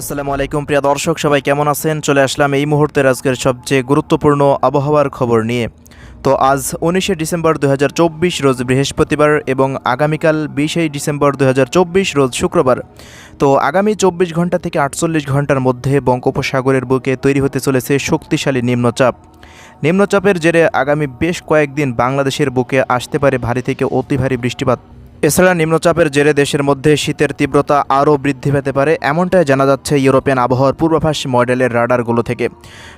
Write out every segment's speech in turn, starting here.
আসসালামু আলাইকুম প্রিয় দর্শক, সবাই কেমন আছেন? চলে আসলাম এই মুহূর্তের আজকের সবচেয়ে গুরুত্বপূর্ণ আবহাওয়ার খবর নিয়ে। তো আজ 19শে ডিসেম্বর 2024 রোজ বৃহস্পতিবার এবং আগামীকাল 20শে ডিসেম্বর 2024 রোজ শুক্রবার। তো আগামী 24 ঘন্টা থেকে 48 ঘন্টার মধ্যে বঙ্গোপসাগরের বুকে তৈরি হতে চলেছে শক্তিশালী নিম্নচাপ। নিম্নচাপের জেরে আগামী বেশ কয়েকদিন বাংলাদেশের বুকে আসতে পারে ভারী থেকে অতি ভারী বৃষ্টিপাত। এছাড়া নিম্নচাপের জেরে দেশের মধ্যে শীতের তীব্রতা আরও বৃদ্ধি পেতে পারে, এমনটাই জানা যাচ্ছে ইউরোপিয়ান আবহাওয়ার পূর্বাভাস মডেলের রাডারগুলো থেকে।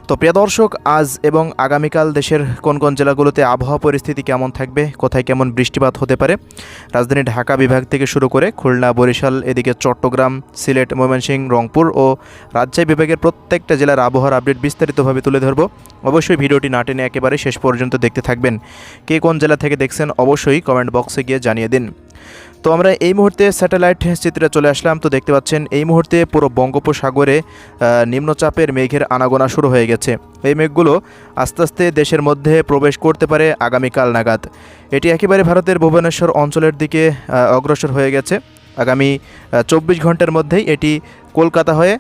তো প্রিয় দর্শক, আজ এবং আগামীকাল দেশের কোন কোন জেলাগুলোতে আবহাওয়া পরিস্থিতি কেমন থাকবে, কোথায় কেমন বৃষ্টিপাত হতে পারে, রাজধানী ঢাকা বিভাগ থেকে শুরু করে খুলনা, বরিশাল, এদিকে চট্টগ্রাম, সিলেট, ময়মনসিংহ, রংপুর ও রাজশাহী বিভাগের প্রত্যেকটা জেলার আবহাওয়ার আপডেট বিস্তারিতভাবে তুলে ধরব। অবশ্যই ভিডিওটি না টেনে একেবারে শেষ পর্যন্ত দেখতে থাকবেন। কে কোন জেলা থেকে দেখছেন অবশ্যই কমেন্ট বক্সে গিয়ে জানিয়ে দিন। তো আমরা এই মুহূর্তে স্যাটেলাইট চিত্রে চলে আসলাম। তো দেখতে পাচ্ছেন এই মুহূর্তে পুরো বঙ্গোপসাগরে নিম্নচাপের মেঘের আনাগোনা শুরু হয়ে গেছে। এই মেঘগুলো আস্তে আস্তে দেশের মধ্যে প্রবেশ করতে পারে আগামীকাল নাগাদ। এটি একেবারে ভারতের ভুবনেশ্বর অঞ্চলের দিকে অগ্রসর হয়ে গেছে। আগামী 24 ঘন্টার মধ্যেই এটি কলকাতা হয়ে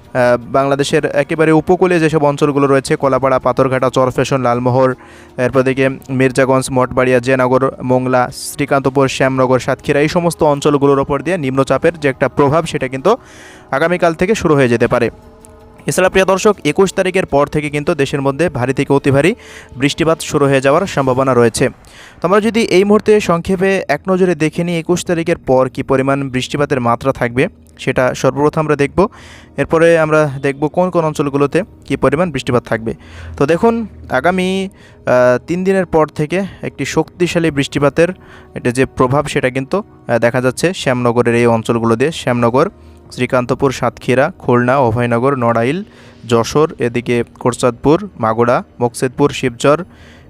বাংলাদেশের একেবারে উপকূলে যেসব অঞ্চলগুলো রয়েছে, কলাপাড়া, পাথরঘাটা, চরফ্যাশন, লালমোহর, এরপর দিকে মির্জাগঞ্জ, মঠবাড়িয়া, জয়নগর, মোংলা, শ্রীকান্তপুর, শ্যামনগর, সাতক্ষীরা, এই সমস্ত অঞ্চলগুলোর ওপর দিয়ে নিম্নচাপের যে একটা প্রভাব সেটা কিন্তু আগামীকাল থেকে শুরু হয়ে যেতে পারে। এছাড়া প্রিয় দর্শক, 21 তারিখের পর থেকে কিন্তু দেশের মধ্যে ভারী থেকে অতি ভারী বৃষ্টিপাত শুরু হয়ে যাওয়ার সম্ভাবনা রয়েছে। তো আমরা যদি এই মুহূর্তে সংক্ষেপে এক নজরে দেখে নিই 21 তারিখের পর কী পরিমাণ বৃষ্টিপাতের মাত্রা থাকবে সেটা সর্বপ্রথম আমরা দেখব। এরপরে আমরা দেখব কোন কোন অঞ্চলগুলোতে কী পরিমাণ বৃষ্টিপাত থাকবে। তো দেখুন, আগামী 3 দিনের পর থেকে একটি শক্তিশালী বৃষ্টিপাতের এটা যে প্রভাব সেটা কিন্তু দেখা যাচ্ছে শ্যামনগরের এই অঞ্চলগুলো দিয়ে, শ্যামনগর, শ্রীকান্তপুর, সাতক্ষীরা, খুলনা, অভয়নগর, নড়াইল, যশোর, এদিকে কোটচাঁদপুর, মাগুরা, মুকসেদপুর, শিবচর,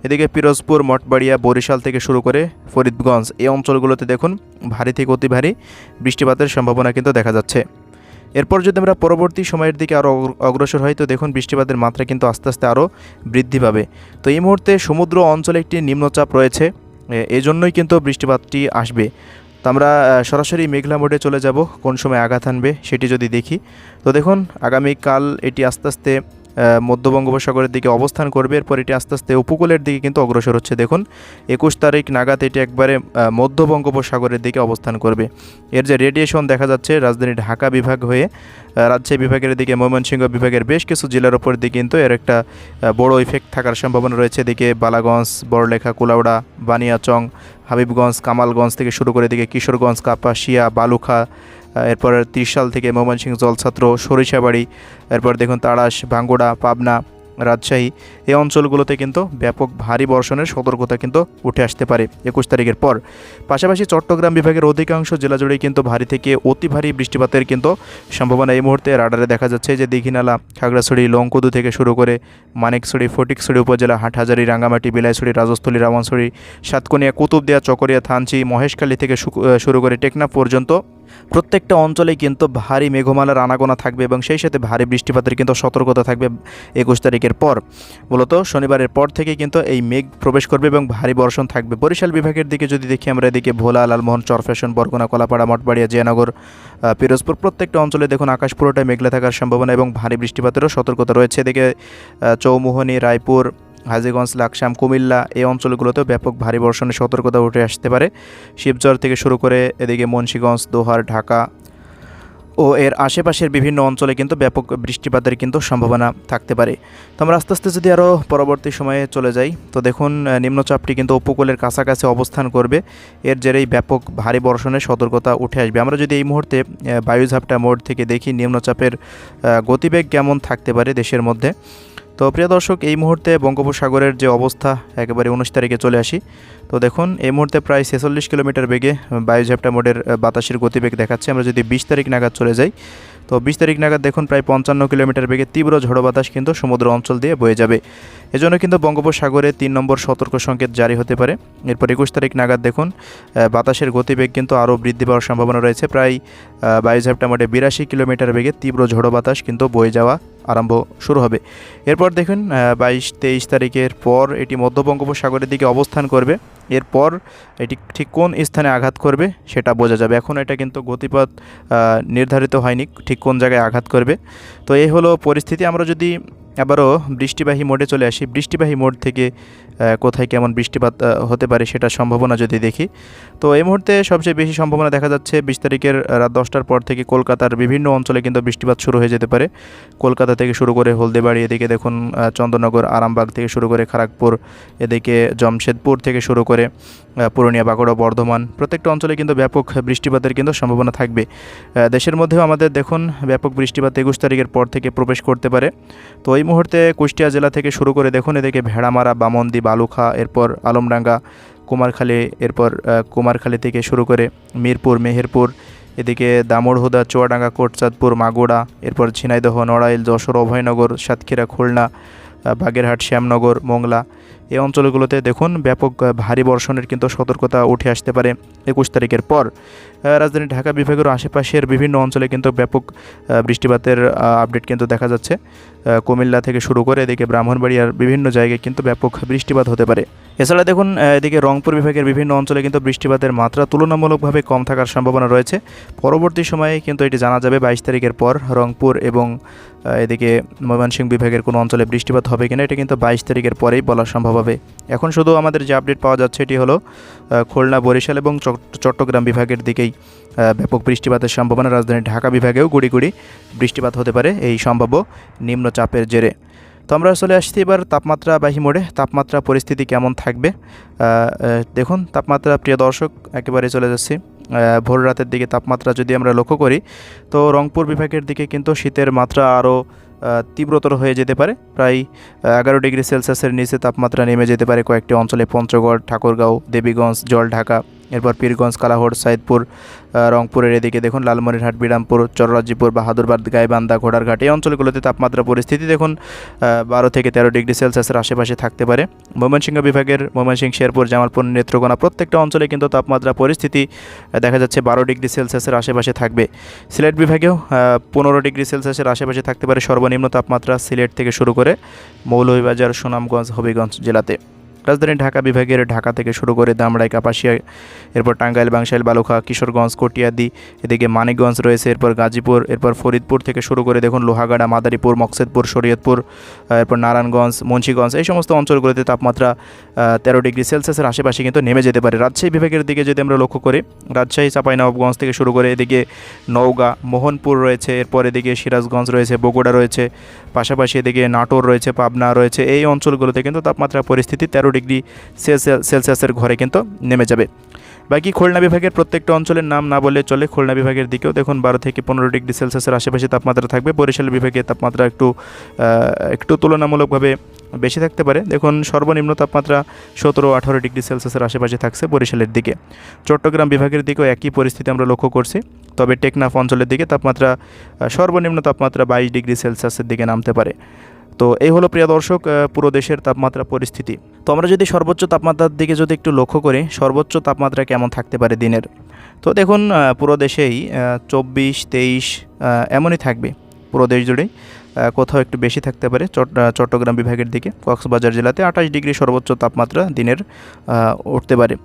এদিকে পিরোজপুর, মঠবাড়িয়া, বরিশাল থেকে শুরু করে ফরিদগঞ্জ, এই অঞ্চলগুলোতে দেখুন ভারী থেকে অতি ভারী বৃষ্টিপাতের সম্ভাবনা কিন্তু দেখা যাচ্ছে। এরপর যদি আমরা পরবর্তী সময়ের দিকে আরও অগ্রসর হই, তো দেখুন বৃষ্টিপাতের মাত্রা কিন্তু আস্তে আস্তে আরও বৃদ্ধি পাবে। তো এই মুহূর্তে সমুদ্র অঞ্চলে একটি নিম্নচাপ রয়েছে, এই জন্যই কিন্তু বৃষ্টিপাতটি আসবে। তো আমরা সরাসরি মেঘলা মোডে চলে যাব, কোন সময় আঘাত আনবে সেটি যদি দেখি। তো দেখুন আগামীকাল এটি আস্তে আস্তে মধ্য বঙ্গোপসাগরের দিকে অবস্থান করবে, এরপর এটি আস্তে আস্তে উপকূলের দিকে কিন্তু অগ্রসর হচ্ছে। দেখুন 21 তারিখ নাগাদ এটি একবারে মধ্য বঙ্গোপসাগরের দিকে অবস্থান করবে। এর যে রেডিয়েশন দেখা যাচ্ছে রাজধানী ঢাকা বিভাগ হয়ে রাজশাহী বিভাগের দিকে, ময়মনসিংহ বিভাগের বেশ কিছু জেলার ওপর দিকে কিন্তু এর একটা বড় ইফেক্ট থাকার সম্ভাবনা রয়েছে। এদিকে বালাগঞ্জ, বড়লেখা, কুলাউড়া, বানিয়াচং, হাবিবগঞ্জ, কামালগঞ্জ থেকে শুরু করে এদিকে কিশোরগঞ্জ, কাপাসিয়া, বালুখা, এরপর ত্রিশাল থেকে ময়মনসিংহ, জলছাত্র, সরিষাবাড়ি, এরপর দেখুন তাড়াশ, ভাঙ্গুড়া, পাবনা, রাজশাহী, এই অঞ্চলগুলোতে কিন্তু ব্যাপক ভারী বর্ষণের সতর্কতা কিন্তু উঠে আসতে পারে 21 তারিখের পর। পাশাপাশি চট্টগ্রাম বিভাগের অধিকাংশ জেলা জুড়েই কিন্তু ভারী থেকে অতি ভারী বৃষ্টিপাতের কিন্তু সম্ভাবনা এই মুহূর্তে রাডারে দেখা যাচ্ছে। যে দীঘিনালা, খাগড়াছড়ি, লংকুদু থেকে শুরু করে মানিকছড়ি, ফটিকছড়ি উপজেলা, হাটহাজারী, রাঙ্গামাটি, বিলাইছড়ি, রাজস্থলী, রাবণছড়ি, সাতকনিয়া, কুতুবদিয়া, চকরিয়া, থানচি, মহেশখালী থেকে শুরু করে টেকনাফ পর্যন্ত প্রত্যেকটা অঞ্চলেই কিন্তু ভারী মেঘমালার আনাগোনা থাকবে এবং সেই সাথে ভারী বৃষ্টিপাতের কিন্তু সতর্কতা থাকবে 21 তারিখের পর। মূলত শনিবারের পর থেকে কিন্তু এই মেঘ প্রবেশ করবে এবং ভারী বর্ষণ থাকবে। বরিশাল বিভাগের দিকে যদি দেখি আমরা, এদিকে ভোলা, লালমোহন, চরফ্যাশন, বরগুনা, কলাপাড়া, মঠবাড়িয়া, জয়নগর, পিরোজপুর, প্রত্যেকটা অঞ্চলে দেখুন আকাশ পুরোটাই মেঘলা থাকার সম্ভাবনা এবং ভারী বৃষ্টিপাতেরও সতর্কতা রয়েছে। এদিকে চৌমুহনী, রায়পুর, হাজীগঞ্জ, লাকসাম, কুমিল্লা, এই অঞ্চলগুলোতেও ব্যাপক ভারী বর্ষণের সতর্কতা উঠে আসতে পারে। শিবচর থেকে শুরু করে এদিকে মুন্সিগঞ্জ, দোহার, ঢাকা ও এর আশেপাশের বিভিন্ন অঞ্চলে কিন্তু ব্যাপক বৃষ্টিপাতের কিন্তু সম্ভাবনা থাকতে পারে। তো আমরা আস্তে আস্তে যদি আরও পরবর্তী সময়ে চলে যাই, তো দেখুন নিম্নচাপটি কিন্তু উপকূলের কাছাকাছি অবস্থান করবে, এর জেরেই ব্যাপক ভারী বর্ষণের সতর্কতা উঠে আসবে। আমরা যদি এই মুহূর্তে বায়ুঝাপটা মোড থেকে দেখি নিম্নচাপের গতিবেগ কেমন থাকতে পারে দেশের মধ্যে। তো প্রিয় দর্শক, এই মুহূর্তে বঙ্গোপসাগরের যে অবস্থা, একেবারে 19 তারিখে চলে আসি। তো দেখুন এই মুহূর্তে প্রায় 46 কিলোমিটার বেগে বায়ুঝাপটা মোডের বাতাসের গতিবেগ দেখাচ্ছে। আমরা যদি 20 তারিখ নাগাদ চলে যাই, তো 20 তারিখ নাগাদ দেখুন প্রায় 55 কিলোমিটার বেগে তীব্র ঝড়ো বাতাস কিন্তু সমুদ্র অঞ্চল দিয়ে বয়ে যাবে এজন্য কিন্তু বঙ্গোপসাগরে 3 নম্বর সতর্ক সংকেত জারি হতে পারে। এরপর 21 তারিখ নাগাদ দেখুন বাতাসের গতিবেগ কিন্তু আরও বৃদ্ধি পাওয়ার সম্ভাবনা রয়েছে। প্রায় 22 সেপ্টেম্বরে 82 কিলোমিটার বেগে তীব্র ঝোড়ো বাতাস কিন্তু বয়ে যাওয়া আরম্ভ শুরু হবে। এরপর দেখুন 22-23 তারিখের পর এটি মধ্য বঙ্গোপসাগরের দিকে অবস্থান করবে। এরপর এটি ঠিক কোন স্থানে আঘাত করবে সেটা বোঝা যাবে। এখন এটা কিন্তু গতিপথ নির্ধারিত হয়নি ঠিক কোন জায়গায় আঘাত করবে। তো এই হলো পরিস্থিতি। আমরা যদি আবারও বৃষ্টিবাহী মোডে চলে আসি, বৃষ্টিবাহী মোড থেকে কোথায় কেমন বৃষ্টিপাত হতে পারে সেটা সম্ভাবনা যদি দেখি, তো এই মুহূর্তে সবচেয়ে বেশি সম্ভাবনা দেখা যাচ্ছে 20 তারিখের রাত 10টার পর থেকে কলকাতার বিভিন্ন অঞ্চলে কিন্তু বৃষ্টিপাত শুরু হয়ে যেতে পারে। কলকাতা থেকে শুরু করে হলদিবাড়ি, এদিকে দেখুন চন্দননগর, আরামবাগ থেকে শুরু করে খড়গপুর, এদিকে জামশেদপুর থেকে শুরু করে পুরুলিয়া, বাঁকুড়া, বর্ধমান, প্রত্যেকটা অঞ্চলে কিন্তু ব্যাপক বৃষ্টিপাতের কিন্তু সম্ভাবনা থাকবে। দেশের মধ্যেও আমাদের দেখুন ব্যাপক বৃষ্টিপাত 21 তারিখের পর থেকে প্রবেশ করতে পারে। তো এই মুহূর্তে কুষ্টিয়া জেলা থেকে শুরু করে দেখুন এদিকে ভেড়ামারা, বামন্দি, বালুখা, এরপর আলমডাঙ্গা, কুমারখালী, এরপর কুমারখালী থেকে শুরু করে মিরপুর, মেহেরপুর, এদিকে দামোড়হুদা, চুয়াডাঙ্গা, কোটচাঁদপুর, মাগুরা, এরপর ঝিনাইদহ, নড়াইল, যশোর, অভয়নগর, সাতক্ষীরা, খুলনা, বাগেরহাট, শ্যামনগর, মোংলা, এই অঞ্চলগুলোতে দেখুন ব্যাপক ভারী বর্ষণের কিন্তু সতর্কতা উঠে আসতে পারে 21 তারিখের পর। রাজধানী ঢাকা বিভাগের আশেপাশের বিভিন্ন অঞ্চলে কিন্তু ব্যাপক বৃষ্টিপাতের আপডেট কিন্তু দেখা যাচ্ছে। কুমিল্লা থেকে শুরু করে এদিকে ব্রাহ্মণবাড়িয়ার বিভিন্ন জায়গায় কিন্তু ব্যাপক বৃষ্টিপাত হতে পারে। এছাড়া দেখুন এদিকে রংপুর বিভাগের বিভিন্ন অঞ্চলে কিন্তু বৃষ্টিপাতের মাত্রা তুলনামূলকভাবে কম থাকার সম্ভাবনা রয়েছে। পরবর্তী সময়ে কিন্তু এটি জানা যাবে 22 তারিখের পর রংপুর এবং এদিকে ময়মনসিংহ বিভাগের কোনো অঞ্চলে বৃষ্টিপাত হবে কিনা এটা কিন্তু 22 তারিখের পরেই বলা সম্ভব হবে। এখন শুধু আমাদের যে আপডেট পাওয়া যাচ্ছে এটি হলো খুলনা, বরিশাল এবং চট্টগ্রাম বিভাগের দিকেই ব্যাপক বৃষ্টিপাতের সম্ভাবনা। রাজধানী ঢাকা বিভাগেও গুড়ি গুড়ি বৃষ্টিপাত হতে পারে এই সম্ভাব্য নিম্নচাপের জেরে। তো আমরা চলে আসছি এবার তাপমাত্রাবাহী মোডে। তাপমাত্রা পরিস্থিতি কেমন থাকবে দেখুন তাপমাত্রা, প্রিয় দর্শক, একেবারে চলে যাচ্ছি ভোর রাতের দিকে। তাপমাত্রা যদি আমরা লক্ষ্য করি তো রংপুর বিভাগের দিকে কিন্তু শীতের মাত্রা আরও তীব্রতর হয়ে যেতে পারে। প্রায় 11 ডিগ্রি সেলসিয়াসের নিচে তাপমাত্রা নেমে যেতে পারে কয়েকটি অঞ্চলে। পঞ্চগড়, ঠাকুরগাঁও, দেবীগঞ্জ, জলঢাকা, এরপর পীরগঞ্জ, কালাহোড়, সাইদপুর, রংপুরের এদিকে দেখুন লালমনিরহাট, বিরামপুর, চররাজিপুর, বাহাদুরবাদ, গাইবান্ধা, ঘোড়ারঘাট, এই অঞ্চলগুলোতে তাপমাত্রা পরিস্থিতি দেখুন 12 থেকে 13 ডিগ্রি সেলসিয়াসের আশেপাশে থাকতে পারে। ময়মনসিংহ বিভাগের ময়মনসিংহ, শেরপুর, জামালপুর, নেত্রকোনা, প্রত্যেকটা অঞ্চলে কিন্তু তাপমাত্রা পরিস্থিতি দেখা যাচ্ছে 12 ডিগ্রি সেলসিয়াসের আশেপাশে থাকবে। সিলেট বিভাগেও 15 ডিগ্রি সেলসিয়াসের আশেপাশে থাকতে পারে সর্বনিম্ন তাপমাত্রা সিলেট থেকে শুরু করে মৌলভীবাজার, সুনামগঞ্জ, হবিগঞ্জ জেলাতে। রাজধানী ঢাকা বিভাগের ঢাকা থেকে শুরু করে ধামরাই, কাপাসিয়া, এরপর টাঙ্গাইল, বাংশাইল, বালুখা, কিশোরগঞ্জ, কটিয়াদি, এদিকে মানিকগঞ্জ রয়েছে, এরপর গাজীপুর, এরপর ফরিদপুর থেকে শুরু করে দেখুন লোহাগাড়া, মাদারীপুর, মকসেদপুর, শরীয়তপুর, এরপর নারায়ণগঞ্জ, মুন্সিগঞ্জ, এই সমস্ত অঞ্চলগুলোতে তাপমাত্রা 13 ডিগ্রি সেলসিয়াসের আশেপাশে কিন্তু নেমে যেতে পারে। রাজশাহী বিভাগের দিকে যদি আমরা লক্ষ্য করি, রাজশাহী, চাঁপাইনবাবগঞ্জ থেকে শুরু করে এদিকে নওগাঁ, মোহনপুর রয়েছে, এরপর এদিকে সিরাজগঞ্জ রয়েছে, বগুড়া রয়েছে, পাশাপাশি এদিকে নাটোর রয়েছে, পাবনা রয়েছে, এই অঞ্চলগুলোতে কিন্তু তাপমাত্রা পরিস্থিতি 13 ডিগ্রি সেলসিয়াসের ঘরে কিন্তু নেমে যাবে। বাকি খুলনা বিভাগের প্রত্যেকটা অঞ্চলের নাম না বললে চলে। খুলনা বিভাগের দিকেও দেখুন 12 থেকে 15 ডিগ্রি সেলসিয়াসের আশেপাশে তাপমাত্রা থাকবে। বরিশাল বিভাগে তাপমাত্রা একটু তুলনামূলকভাবে বেশি থাকতে পারে। দেখুন সর্বনিম্ন তাপমাত্রা 17-18 ডিগ্রি সেলসিয়াসের আশেপাশে থাকছে বরিশালের দিকে। চট্টগ্রাম বিভাগের দিকেও একই পরিস্থিতি আমরা লক্ষ্য করছি। তবে টেকনাফ অঞ্চলের দিকে তাপমাত্রা সর্বনিম্ন তাপমাত্রা 22 ডিগ্রি সেলসিয়াসের দিকে নামতে পারে। তো এই হলো প্রিয় দর্শক পুরো দেশের তাপমাত্রা পরিস্থিতি। তো আমরা যদি সর্বোচ্চ তাপমাত্রার দিকে যদি একটু লক্ষ্য করি, সর্বোচ্চ তাপমাত্রা কেমন থাকতে পারে দিনের, তো দেখুন পুরো দেশেই 24-23 এমনই থাকবে পুরো দেশ জুড়েই। কোথাও একটু বেশি থাকতে পারে চট্টগ্রাম বিভাগের দিকে। কক্সবাজার জেলাতে 28 ডিগ্রি সর্বোচ্চ তাপমাত্রা দিনের উঠতে পারে।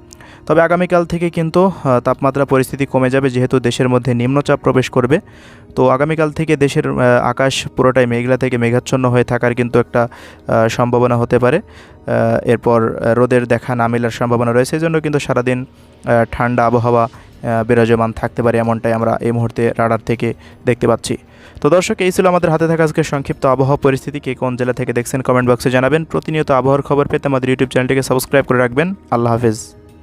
তবে আগামীকাল থেকে কিন্তু তাপমাত্রা পরিস্থিতি কমে যাবে যেহেতু দেশের মধ্যে নিম্নচাপ প্রবেশ করবে। তো আগামীকাল থেকে দেশের আকাশ পুরোটাই মেঘলা থেকে মেঘাচ্ছন্ন হয়ে থাকার কিন্তু একটা সম্ভাবনা হতে পারে। এরপর রোদের দেখা না মেলার সম্ভাবনা রয়েছে, এই জন্য কিন্তু সারাদিন ঠান্ডা আবহাওয়া বিরাজমান থাকতে পারে, এমনটাই আমরা এই মুহূর্তে রাডার থেকে দেখতে পাচ্ছি। তো দর্শক, এই ছিল আমাদের হাতে থাকা আজকের সংক্ষিপ্ত আবহাওয়া পরিস্থিতি। কে কোন জেলা থেকে দেখছেন কমেন্ট বক্সে জানাবেন। প্রতিনিয়ত আবহাওয়ার খবর পেতে আমাদের ইউটিউব চ্যানেলটিকে সাবস্ক্রাইব করে রাখবেন। আল্লাহ হাফেজ।